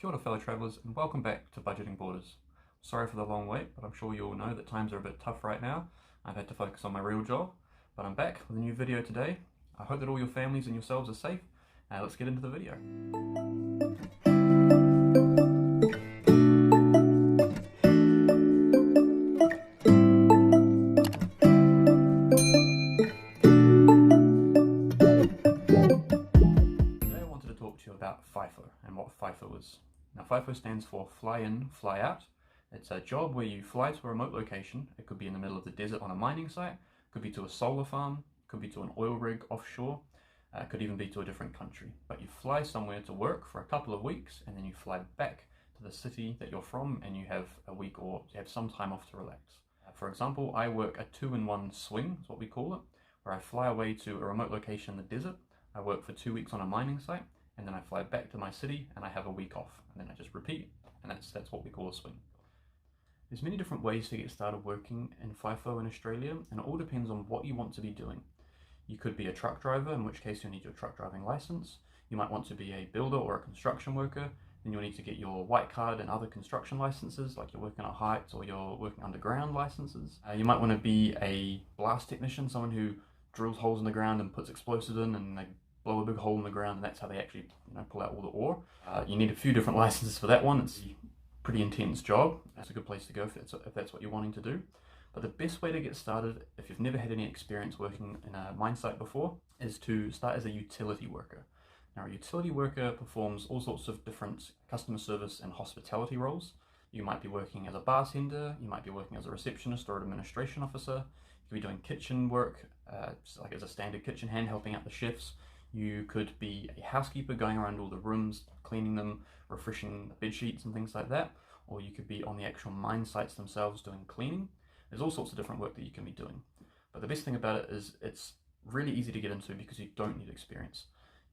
Kia ora fellow travellers and welcome back to Budgeting Borders. Sorry for the long wait, but I'm sure you all know that times are a bit tough right now. I've had to focus on my real job, but I'm back with a new video today. I hope that all your families and yourselves are safe. Let's get into the video. Today I wanted to talk to you about FIFO and what FIFO is. Now FIFO stands for Fly In, Fly Out. It's a job where you fly to a remote location. It could be in the middle of the desert on a mining site, could be to a solar farm, could be to an oil rig offshore, could even be to a different country. But you fly somewhere to work for a couple of weeks and then you fly back to the city that you're from and you have a week or you have some time off to relax. For example, I work a 2-in-1 swing, is what we call it, where I fly away to a remote location in the desert. I work for 2 weeks on a mining site and then I fly back to my city and I have a week off and then I just repeat, and that's what we call a swing. There's many different ways to get started working in FIFO in Australia, and it all depends on what you want to be doing. You could be a truck driver, in which case you'll need your truck driving license. You might want to be a builder or a construction worker, then you'll need to get your white card and other construction licenses, like you're working at heights or you're working underground licenses. You might want to be a blast technician, someone who drills holes in the ground and puts explosives in and they blow a big hole in the ground and that's how they actually pull out all the ore. You need a few different licenses for that one. It's a pretty intense job. That's a good place to go if that's what you're wanting to do. But the best way to get started, if you've never had any experience working in a mine site before, is to start as a utility worker. Now, a utility worker performs all sorts of different customer service and hospitality roles. You might be working as a bartender, you might be working as a receptionist or an administration officer, you could be doing kitchen work, like as a standard kitchen hand, helping out the chefs. You could be a housekeeper, going around all the rooms, cleaning them, refreshing bed sheets and things like that. Or you could be on the actual mine sites themselves doing cleaning. There's all sorts of different work that you can be doing. But the best thing about it is it's really easy to get into because you don't need experience.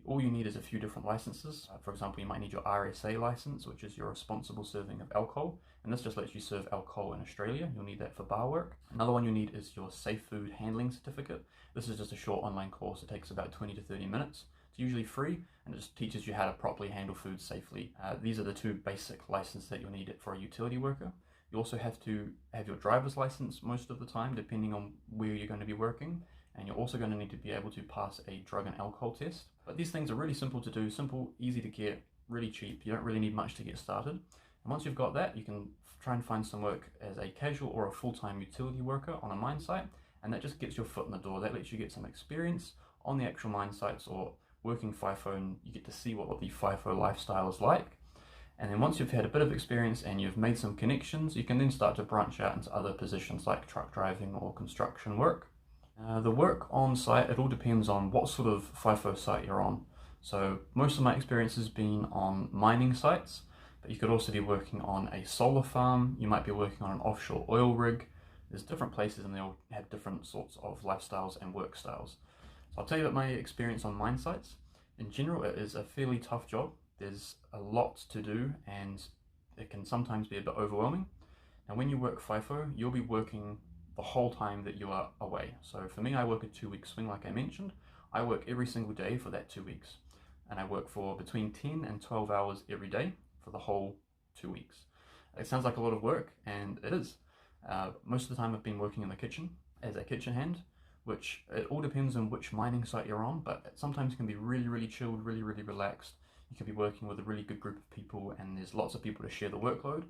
All you need is a few different licenses. For example, you might need your RSA license, which is your responsible serving of alcohol. And this just lets you serve alcohol in Australia. You'll need that for bar work. Another one you need is your safe food handling certificate. This is just a short online course. It takes about 20 to 30 minutes. It's usually free and it just teaches you how to properly handle food safely. These are the two basic licenses that you'll need for a utility worker. You also have to have your driver's license most of the time, depending on where you're going to be working. And you're also going to need to be able to pass a drug and alcohol test. But these things are really simple to do, simple, easy to get, really cheap. You don't really need much to get started. And once you've got that, you can try and find some work as a casual or a full-time utility worker on a mine site. And that just gets your foot in the door. That lets you get some experience on the actual mine sites or working FIFO, and you get to see what the FIFO lifestyle is like. And then once you've had a bit of experience and you've made some connections, you can then start to branch out into other positions like truck driving or construction work. The work on site, it all depends on what sort of FIFO site you're on. So most of my experience has been on mining sites, but you could also be working on a solar farm, you might be working on an offshore oil rig. There's different places and they all have different sorts of lifestyles and work styles. So I'll tell you about my experience on mine sites. In general, it is a fairly tough job. There's a lot to do and it can sometimes be a bit overwhelming. Now when you work FIFO, you'll be working the whole time that you are away. So for me, I work a 2-week swing like I mentioned. I work every single day for that 2 weeks. And I work for between 10 and 12 hours every day for the whole 2 weeks. It sounds like a lot of work, and it is. Most of the time I've been working in the kitchen as a kitchen hand, which it all depends on which mining site you're on, but it sometimes can be really, really chilled, really, really relaxed. You can be working with a really good group of people and there's lots of people to share the workload,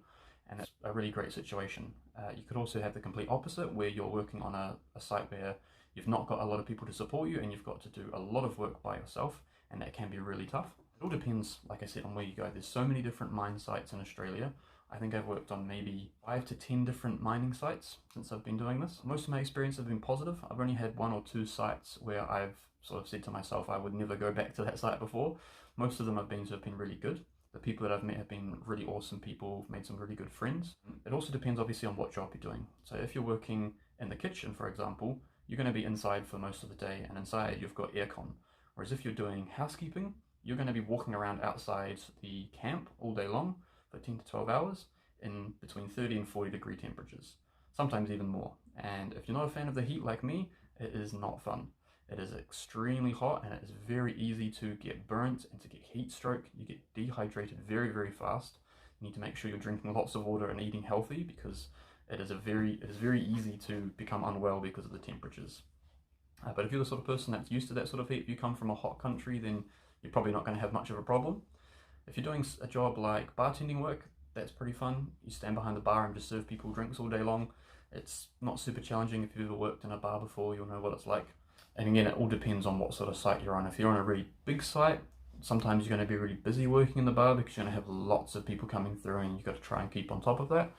and that's a really great situation. You could also have the complete opposite, where you're working on a site where you've not got a lot of people to support you and you've got to do a lot of work by yourself, and that can be really tough. It all depends, like I said, on where you go. There's so many different mine sites in Australia. I think I've worked on maybe 5 to 10 different mining sites since I've been doing this. Most of my experience have been positive. I've only had 1 or 2 sites where I've sort of said to myself I would never go back to that site before. Most of them have been really good. The people that I've met have been really awesome people, made some really good friends. It also depends obviously on what job you're doing. So if you're working in the kitchen, for example, you're going to be inside for most of the day, and inside you've got aircon. Whereas if you're doing housekeeping, you're going to be walking around outside the camp all day long for 10 to 12 hours in between 30 and 40 degree temperatures, sometimes even more. And if you're not a fan of the heat like me, it is not fun. It is extremely hot and it is very easy to get burnt and to get heat stroke. You get dehydrated very, very fast. You need to make sure you're drinking lots of water and eating healthy, because it is very easy to become unwell because of the temperatures. But if you're the sort of person that's used to that sort of heat, if you come from a hot country, then you're probably not going to have much of a problem. If you're doing a job like bartending work, that's pretty fun. You stand behind the bar and just serve people drinks all day long. It's not super challenging. If you've ever worked in a bar before, you'll know what it's like. And again, it all depends on what sort of site you're on. If you're on a really big site, sometimes you're going to be really busy working in the bar because you're going to have lots of people coming through and you've got to try and keep on top of that.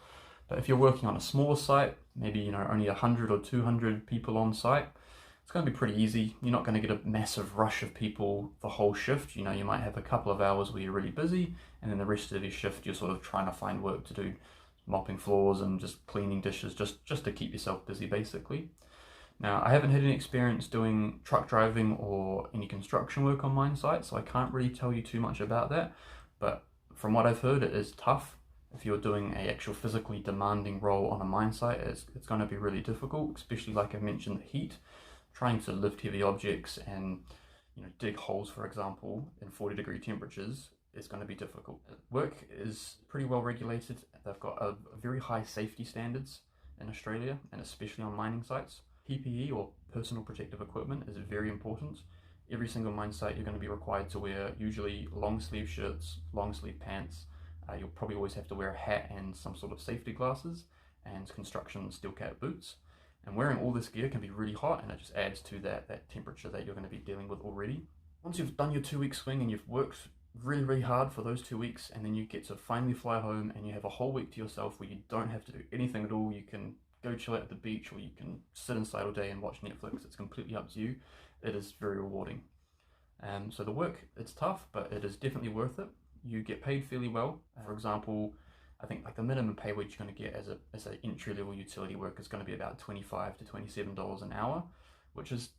But if you're working on a smaller site, maybe only 100 or 200 people on site, it's going to be pretty easy. You're not going to get a massive rush of people the whole shift. You might have a couple of hours where you're really busy, and then the rest of your shift you're sort of trying to find work to do, mopping floors and just cleaning dishes, just to keep yourself busy basically. Now, I haven't had any experience doing truck driving or any construction work on mine sites, so I can't really tell you too much about that, but from what I've heard, it is tough. If you're doing an actual physically demanding role on a mine site, it's going to be really difficult, especially like I mentioned, the heat. Trying to lift heavy objects and dig holes, for example, in 40-degree temperatures is going to be difficult. Work is pretty well regulated. They've got a very high safety standards in Australia, and especially on mining sites. PPE, or personal protective equipment, is very important. Every single mine site you're going to be required to wear usually long sleeve shirts, long sleeve pants. You'll probably always have to wear a hat and some sort of safety glasses, and construction steel cap boots. And wearing all this gear can be really hot, and it just adds to that temperature that you're going to be dealing with already. Once you've done your 2-week swing and you've worked really, really hard for those 2 weeks, and then you get to finally fly home and you have a whole week to yourself where you don't have to do anything at all. You can go chill out at the beach, or you can sit inside all day and watch Netflix. It's completely up to you. It is very rewarding. So the work, it's tough, but it is definitely worth it. You get paid fairly well. For example, I think like the minimum pay wage you're going to get as an entry-level utility worker is going to be about $25 to $27 an hour, which is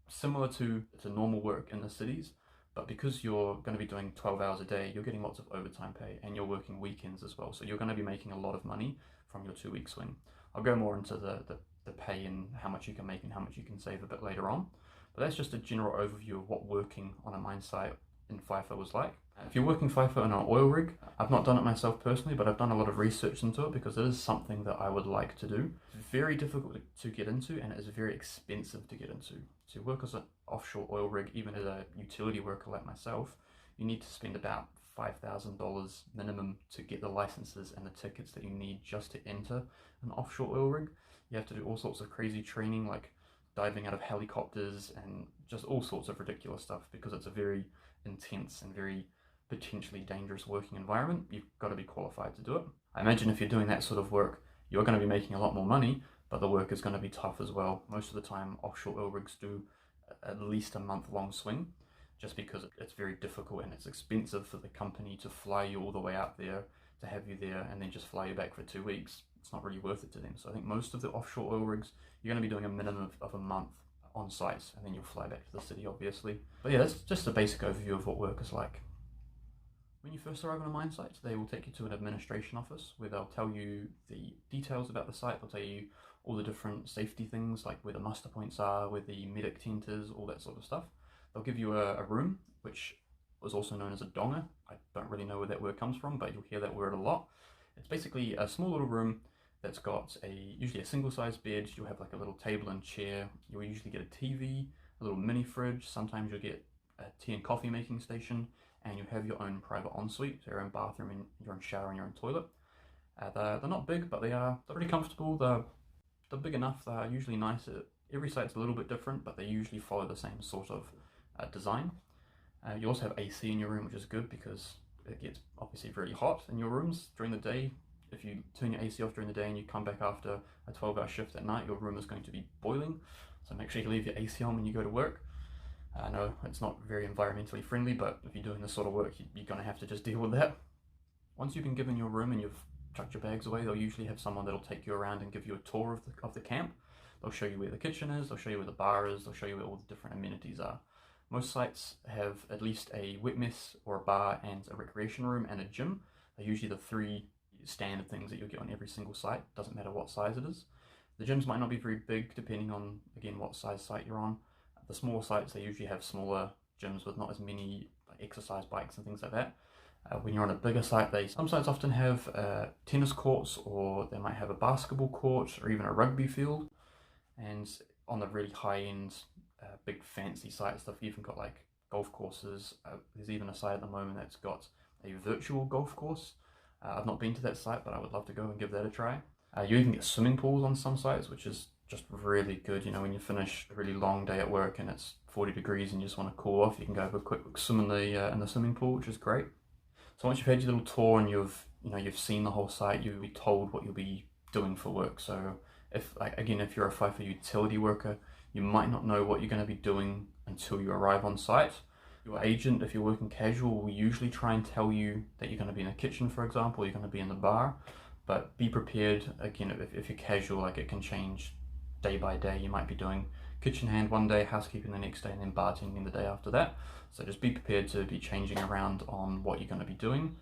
similar to normal work in the cities. But because you're going to be doing 12 hours a day, you're getting lots of overtime pay, and you're working weekends as well. So you're going to be making a lot of money from your 2-week swing. I'll go more into the pay and how much you can make and how much you can save a bit later on. But that's just a general overview of what working on a mine site in FIFO was like. If you're working FIFO in an oil rig, I've not done it myself personally, but I've done a lot of research into it because it is something that I would like to do. It's very difficult to get into, and it is very expensive to get into. To work as an offshore oil rig, even as a utility worker like myself, you need to spend about $5,000 minimum to get the licenses and the tickets that you need just to enter an offshore oil rig. You have to do all sorts of crazy training, like diving out of helicopters and just all sorts of ridiculous stuff, because it's a very intense and very potentially dangerous working environment. You've got to be qualified to do it. I imagine if you're doing that sort of work, you're going to be making a lot more money, but the work is going to be tough as well. Most of the time, offshore oil rigs do at least a month-long swing, just because it's very difficult and it's expensive for the company to fly you all the way out there, to have you there, and then just fly you back for 2 weeks. It's not really worth it to them. So I think most of the offshore oil rigs, you're going to be doing a minimum of a month on sites, and then you'll fly back to the city, obviously. But yeah, that's just a basic overview of what work is like. When you first arrive on a mine site, they will take you to an administration office where they'll tell you the details about the site. They'll tell you all the different safety things, like where the muster points are, where the medic tent is, all that sort of stuff. They'll give you a room, which was also known as a donga. I don't really know where that word comes from, but you'll hear that word a lot. It's basically a small little room that's got usually a single-sized bed. You'll have like a little table and chair. You'll usually get a TV, a little mini fridge. Sometimes you'll get a tea and coffee making station, and you have your own private ensuite, so your own bathroom and your own shower and your own toilet. They're not big, but they're pretty comfortable. They're big enough. They're usually nice. Every site's a little bit different, but they usually follow the same sort of design. You also have AC in your room, which is good because it gets obviously very hot in your rooms during the day. If you turn your AC off during the day and you come back after a 12-hour shift at night, your room is going to be boiling. So make sure you leave your AC on when you go to work. I know it's not very environmentally friendly, but if you're doing this sort of work, you're going to have to just deal with that. Once you've been given your room and you've chucked your bags away, they'll usually have someone that'll take you around and give you a tour of the camp. They'll show you where the kitchen is, they'll show you where the bar is, they'll show you where all the different amenities are. Most sites have at least a wet mess or a bar and a recreation room and a gym. They're usually the 3 standard things that you'll get on every single site. Doesn't matter what size it is. The gyms might not be very big depending on, again, what size site you're on. The smaller sites, they usually have smaller gyms with not as many exercise bikes and things like that. When you're on a bigger site, some sites often have tennis courts, or they might have a basketball court or even a rugby field. And on the really high end, big fancy sites, they've even got like golf courses. There's even a site at the moment that's got a virtual golf course. I've not been to that site, but I would love to go and give that a try. You even get swimming pools on some sites, which is just really good. You know, when you finish a really long day at work and it's 40 degrees and you just want to cool off, you can go have a quick swim in the swimming pool, which is great. So once you've had your little tour and you've seen the whole site, you'll be told what you'll be doing for work. So if you're a FIFO utility worker, you might not know what you're going to be doing until you arrive on site. Your agent, if you're working casual, will usually try and tell you that you're going to be in a kitchen, for example, or you're going to be in the bar. But be prepared. Again, if you're casual, like, it can change day by day. You might be doing kitchen hand one day, housekeeping the next day, and then bartending the day after that. So just be prepared to be changing around on what you're going to be doing.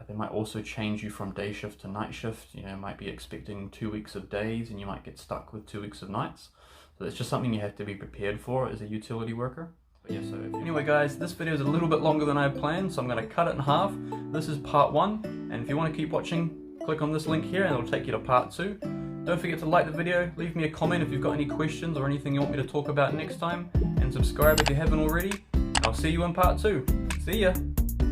They might also change you from day shift to night shift. You know, might be expecting 2 weeks of days and you might get stuck with 2 weeks of nights. So it's just something you have to be prepared for as a utility worker. But yeah, anyway guys, this video is a little bit longer than I had planned, so I'm going to cut it in half. This is part 1, and if you want to keep watching, click on this link here and it'll take you to part 2. Don't forget to like the video, leave me a comment if you've got any questions or anything you want me to talk about next time, and subscribe if you haven't already. I'll see you in part 2. See ya!